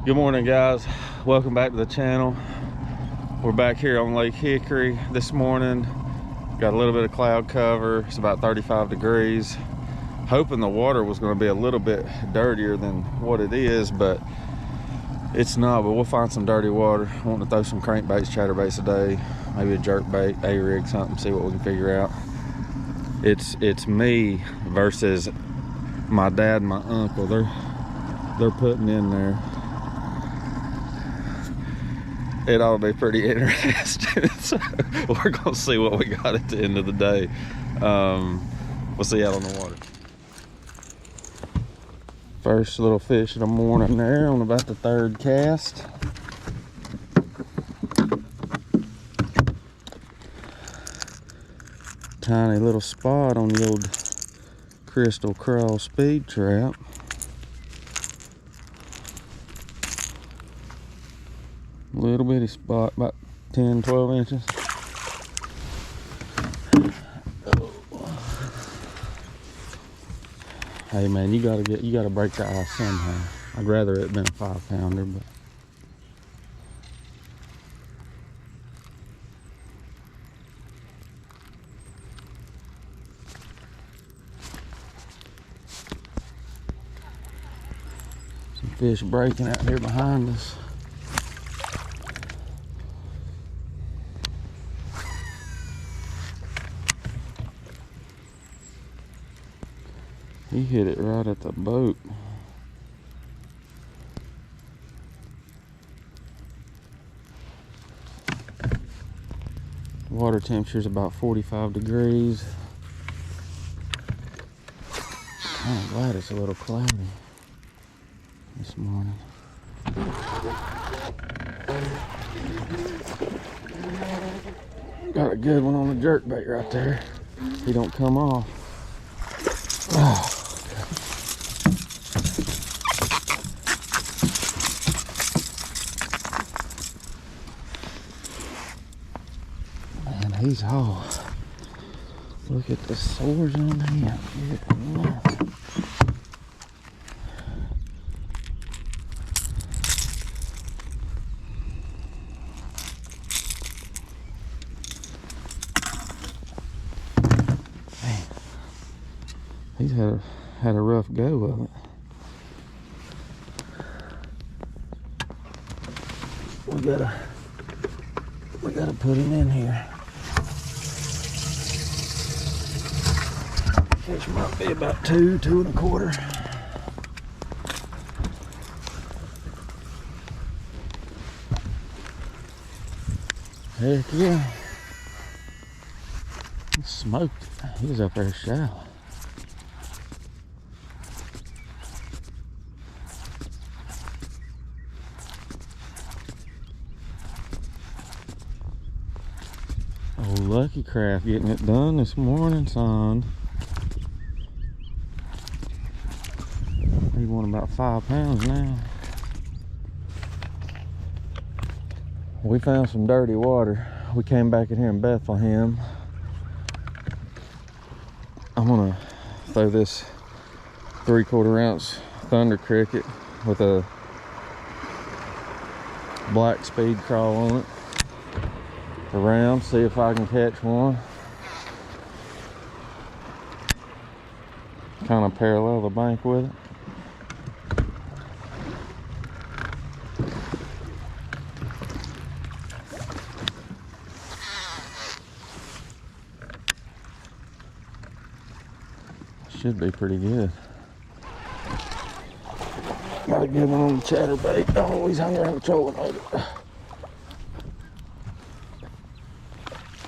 Good morning, guys. Welcome back to the channel. We're back here on Lake Hickory this morning. Got a little bit of cloud cover. It's about 35 degrees. Hoping the water was going to be a little bit dirtier than what it is, but it's not. But we'll find some dirty water. I want to throw some crankbaits, chatterbaits today, maybe a jerkbait, A-rig, something, see what we can figure out. It's me versus my dad and my uncle. They're putting in there. It ought to be pretty interesting. So we're gonna see what we got at the end of the day. We'll see out on the water. First little fish of the morning there on about the third cast. Tiny little spot on the old crystal craw speed trap. Little bitty spot, about 10-12 inches. Hey man, you gotta break the ice somehow. I'd rather it been a 5-pounder, but some fish breaking out here behind us. He hit it right at the boat. Water temperature is about 45 degrees. I'm glad it's a little cloudy this morning. Got a good one on the jerkbait right there. He don't come off. Oh. He's all. Look at the sores on him. Good Lord. Man, he's had a rough go of it. We gotta put him in here. Fish might be about 2.25. Heck yeah. He smoked it. He was up there shallow. Old Lucky Craft getting it done this morning, son. He won about 5 pounds now. We found some dirty water. We came back in here in Bethlehem. I'm gonna throw this 3/4 ounce Thunder Cricket with a black speed crawl on it around, see if I can catch one. Kind of parallel the bank with it. Should be pretty good. Got a good one on the chatterbait. Oh, he's hung around the trolling motor.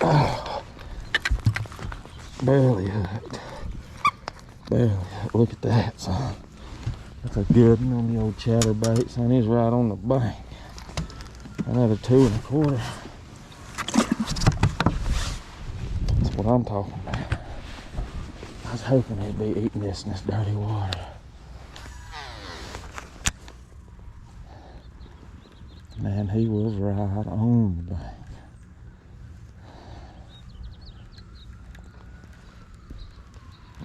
Oh, barely hooked. Barely hooked. Look at that, son. That's a good one on the old chatterbait, son. He's right on the bank. Another 2.25. That's what I'm talking about. I was hoping he'd be eating this in this dirty water. Man, he was right on the bank.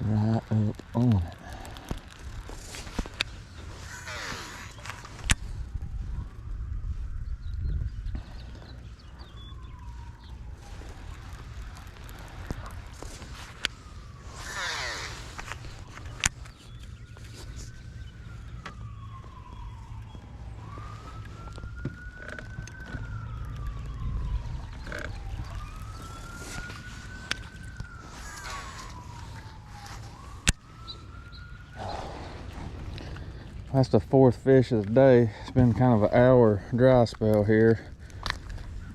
Right up on it. That's the 4th fish of the day. It's been kind of an hour dry spell here.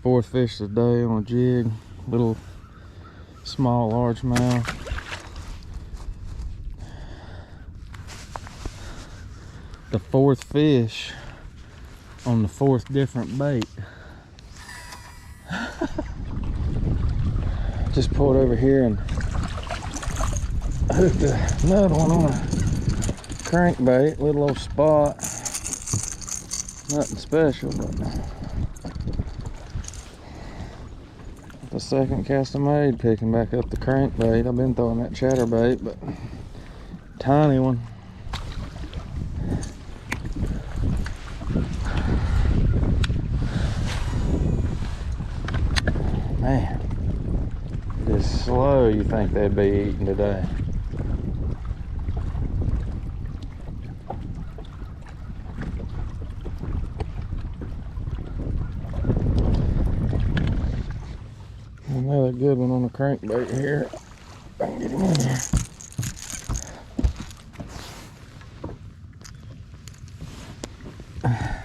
4th fish of the day on a jig. Little small largemouth. The 4th fish on the 4th different bait. Just pulled over here and hooked another one on a crankbait, little old spot. Nothing special, but the second cast I made, picking back up the crankbait. I've been throwing that chatterbait, but tiny one. Man, it's slow. You think they'd be eating today. Another good one on the crankbait here. I can get him in here.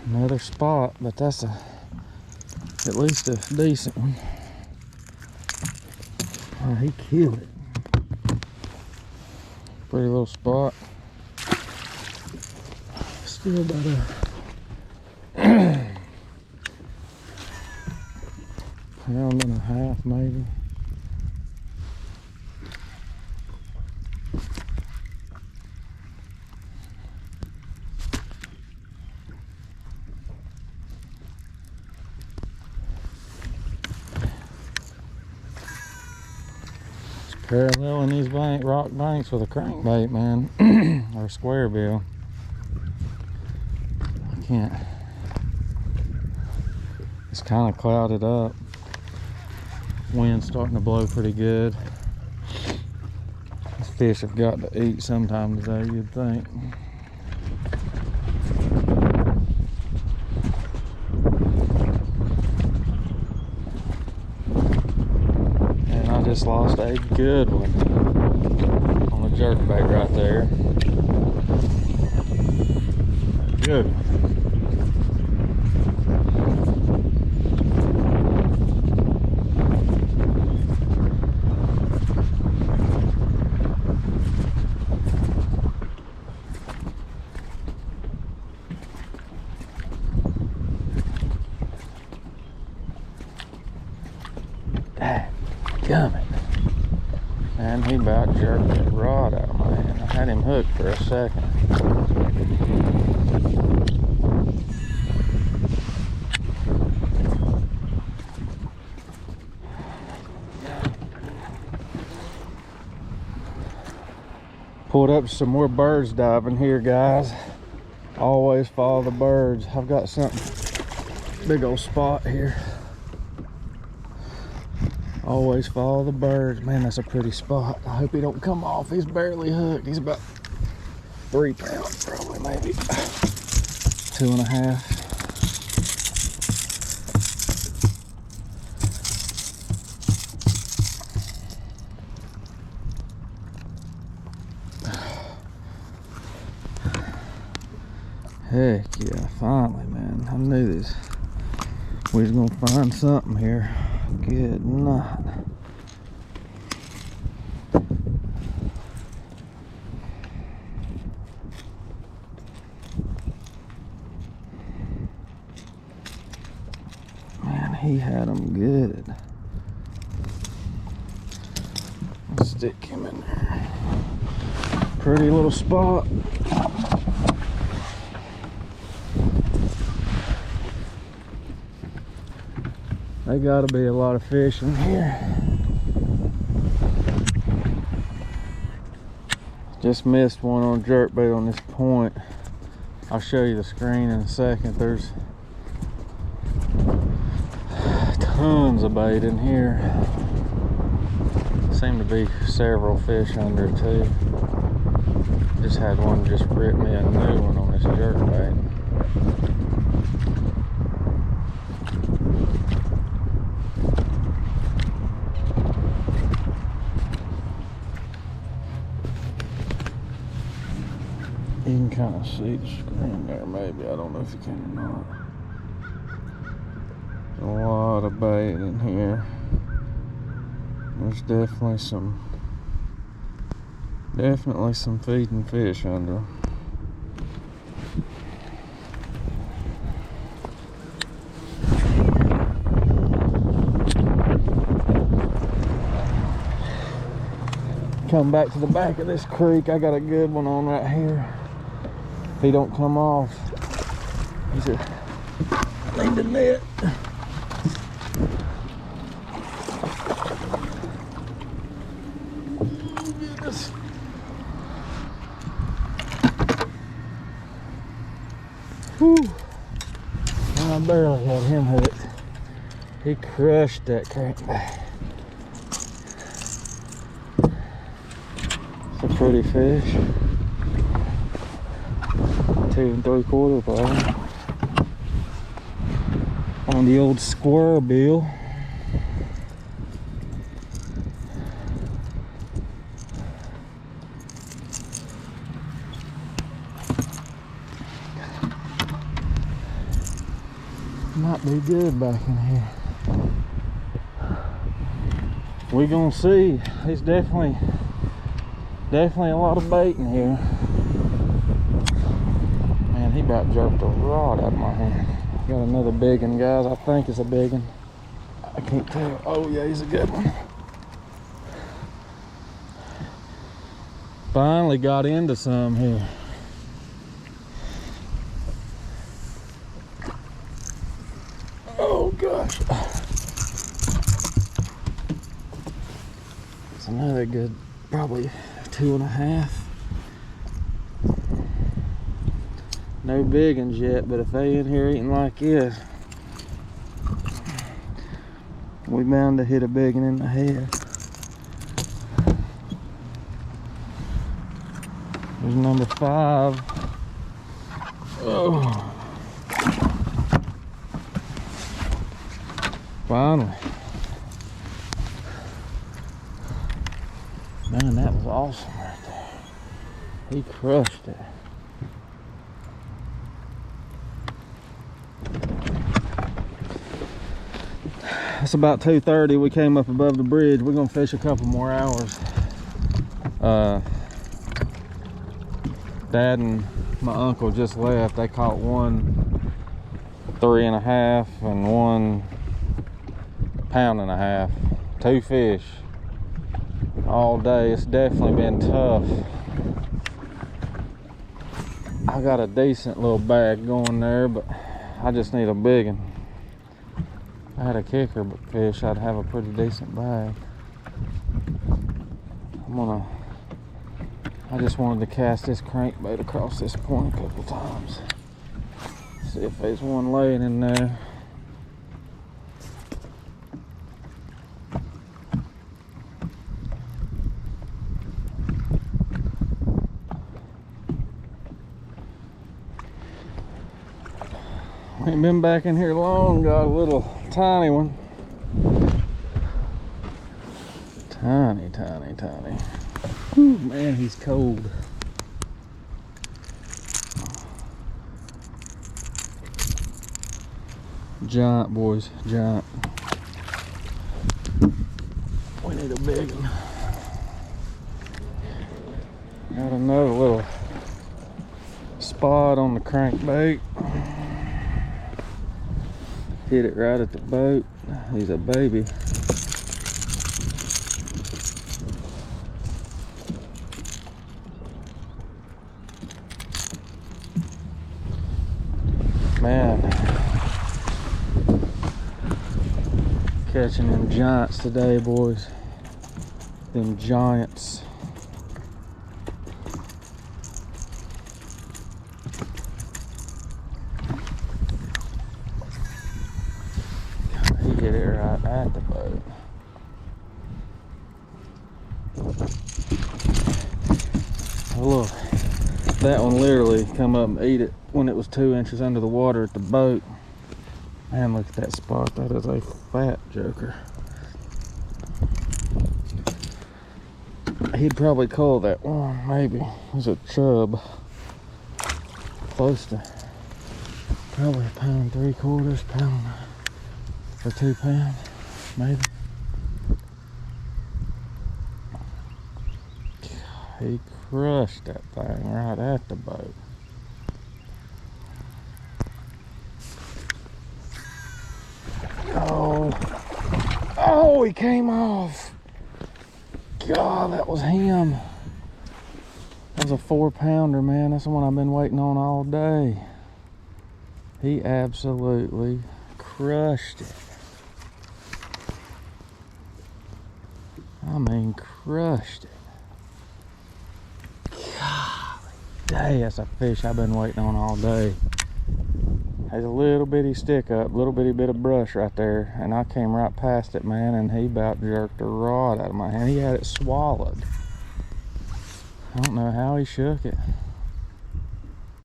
Another spot, but that's at least a decent one. Oh, he killed it. Pretty little spot. Still about a pound and a half maybe. Paralleling these rock banks with a crankbait, man, or a square bill. I can't. It's kind of clouded up. Wind's starting to blow pretty good. These fish have got to eat sometime today, you'd think. Just lost a good one on a jerkbait right there. Good one. Gummit. Man, he about jerked that rod out, man. I had him hooked for a second. Pulled up some more birds diving here, guys. Always follow the birds. I've got something, big old spot here. Always follow the birds. Man, that's a pretty spot. I hope he don't come off. He's barely hooked. He's about 3 pounds, probably, maybe 2.5. Heck yeah, finally, man. I knew this. We was gonna find something here. Good night. Man, he had them good. Let's stick him in there. Pretty little spot. There gotta be a lot of fish in here. Just missed one on jerkbait on this point. I'll show you the screen in a second. There's tons of bait in here. Seem to be several fish under too. Just had one just rip me a new one on this jerkbait. You can kind of see the screen there, maybe. I don't know if you can or not. A lot of bait in here. There's definitely some feeding fish under them. Come back to the back of this creek. I got a good one on right here. If he don't come off, he's a need the net. Whew. I barely had him hooked. He crushed that crankbait. It's a pretty fish. 2 3/4 probably. On the old square bill. Might be good back in here. We're gonna see. There's definitely a lot of bait in here. Man, he about jerked a rod out of my hand. Got another big one, guys. I think it's a big one. I can't tell. Oh yeah, he's a good one. Finally got into some here. Oh gosh. It's another good, probably 2.5. No big ones yet, but if they in here eating like this, we bound to hit a big one in the head. There's number 5. Oh. Finally. Man, that was awesome right there. He crushed it. It's about 2:30. We came up above the bridge. We're gonna fish a couple more hours. Dad and my uncle just left. They caught 1 3.5 and 1 1.5 pounds. 2 fish all day. It's definitely been tough. I got a decent little bag going there, but I just need a big one. If I had a kicker fish, I'd have a pretty decent bag. I just wanted to cast this crankbait across this point a couple times. See if there's one laying in there. Ain't been back in here long. Got a little tiny one. Tiny. Whew, man, he's cold. Giant, boys, giant. We need a big one. Got another little spot on the crankbait. Hit it right at the boat. He's a baby. Man, catching them giants today, boys. Them giants. He hit it right at the boat. Oh, look, that one literally come up and ate it when it was 2 inches under the water at the boat. Man, look at that spot. That is a fat joker. He'd probably call that one, maybe. It was a chub. close to probably 1 3/4 pound or 2 pound, maybe. He crushed that thing right at the boat. Oh, he came off. God, that was him. That was a 4-pounder, man. That's the one I've been waiting on all day. He absolutely crushed it. I mean, crushed it. Golly, dang, that's a fish I've been waiting on all day. There's a little bitty stick up, little bitty bit of brush right there, and I came right past it, man, and he about jerked a rod out of my hand. He had it swallowed. I don't know how he shook it.